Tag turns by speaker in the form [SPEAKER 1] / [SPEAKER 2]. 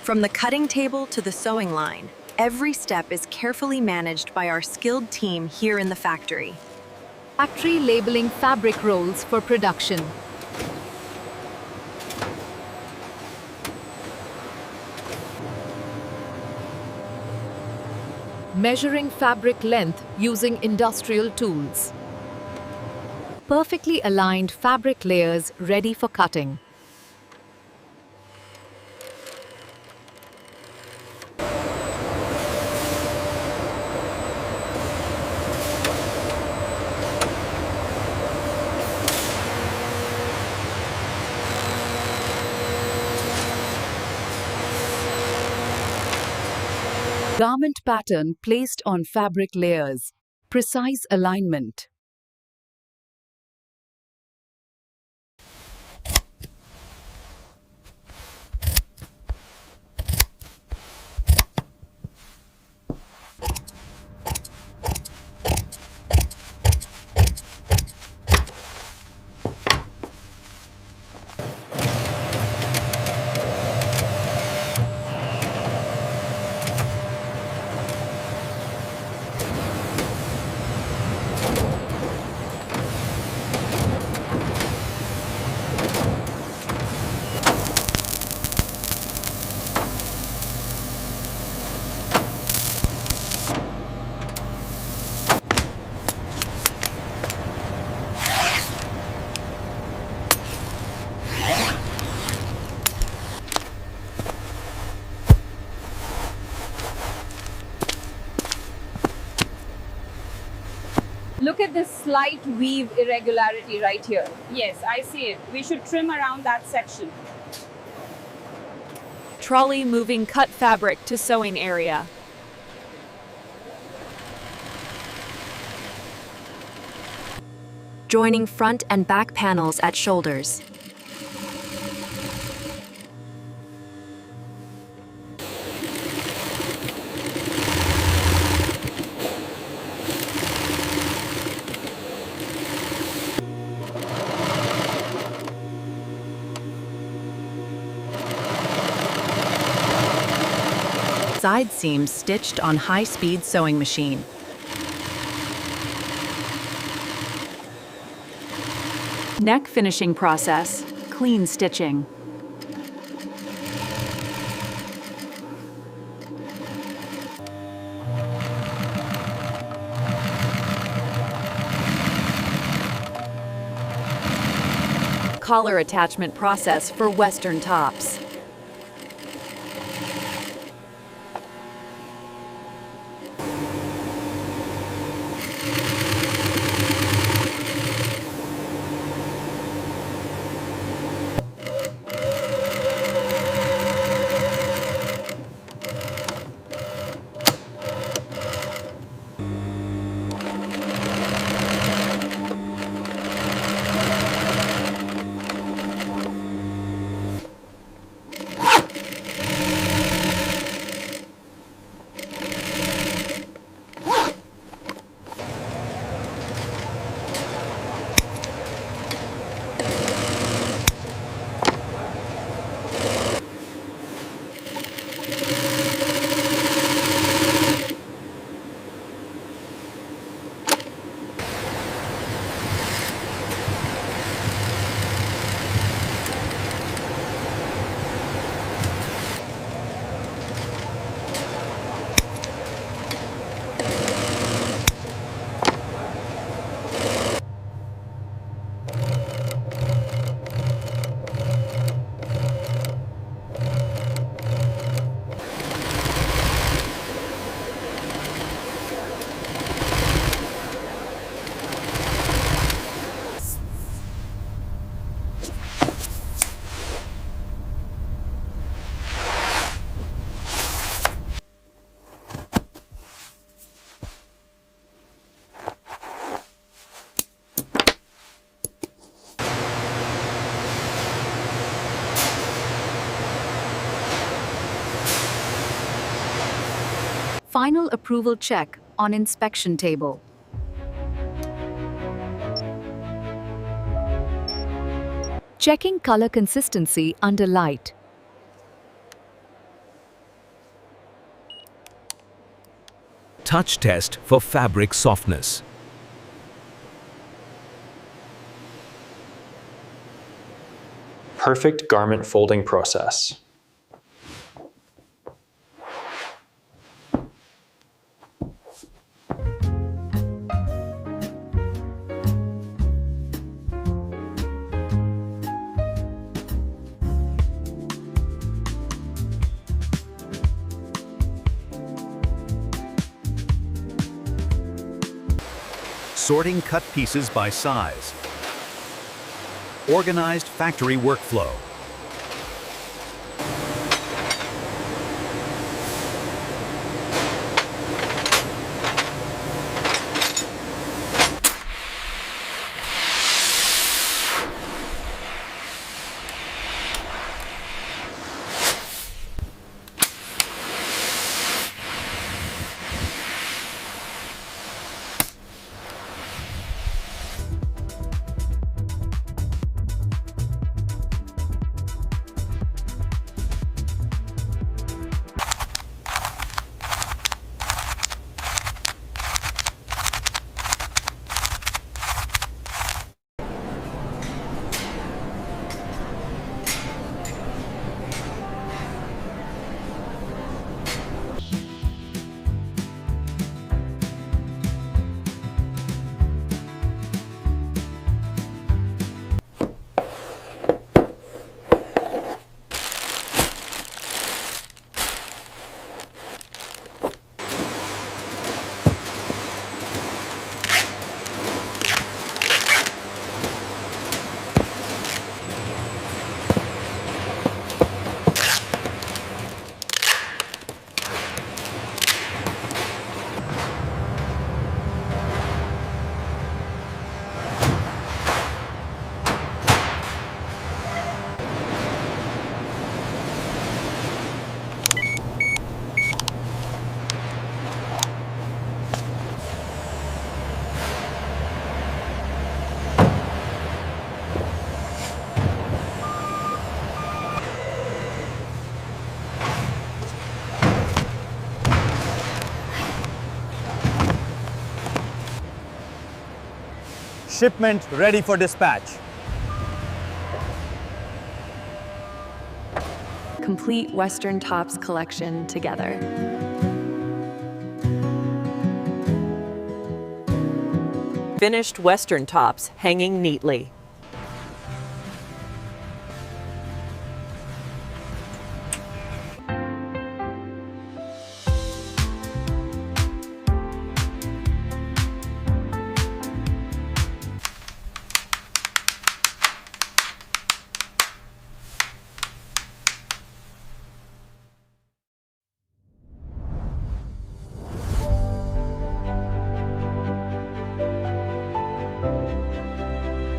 [SPEAKER 1] From the cutting table to the sewing line, every step is carefully managed by our skilled team here in the factory.
[SPEAKER 2] Factory labeling fabric rolls for production. Measuring fabric length using industrial tools. Perfectly aligned fabric layers ready for cutting. Garment pattern placed on fabric layers. Precise alignment.
[SPEAKER 3] Look at this slight weave irregularity right here.
[SPEAKER 4] Yes, I see it. We should trim around that section.
[SPEAKER 5] Trolley moving cut fabric to sewing area.
[SPEAKER 1] Joining front and back panels at shoulders. Side seams stitched on high-speed sewing machine. Neck finishing process, clean stitching. Collar attachment process for Western tops. Final approval check on inspection table. Checking color consistency under light.
[SPEAKER 6] Touch test for fabric softness.
[SPEAKER 7] Perfect garment folding process.
[SPEAKER 8] Sorting cut pieces by size. Organized factory workflow.
[SPEAKER 9] Shipment ready for dispatch.
[SPEAKER 1] Complete Western Tops collection together.
[SPEAKER 10] Finished Western tops hanging neatly.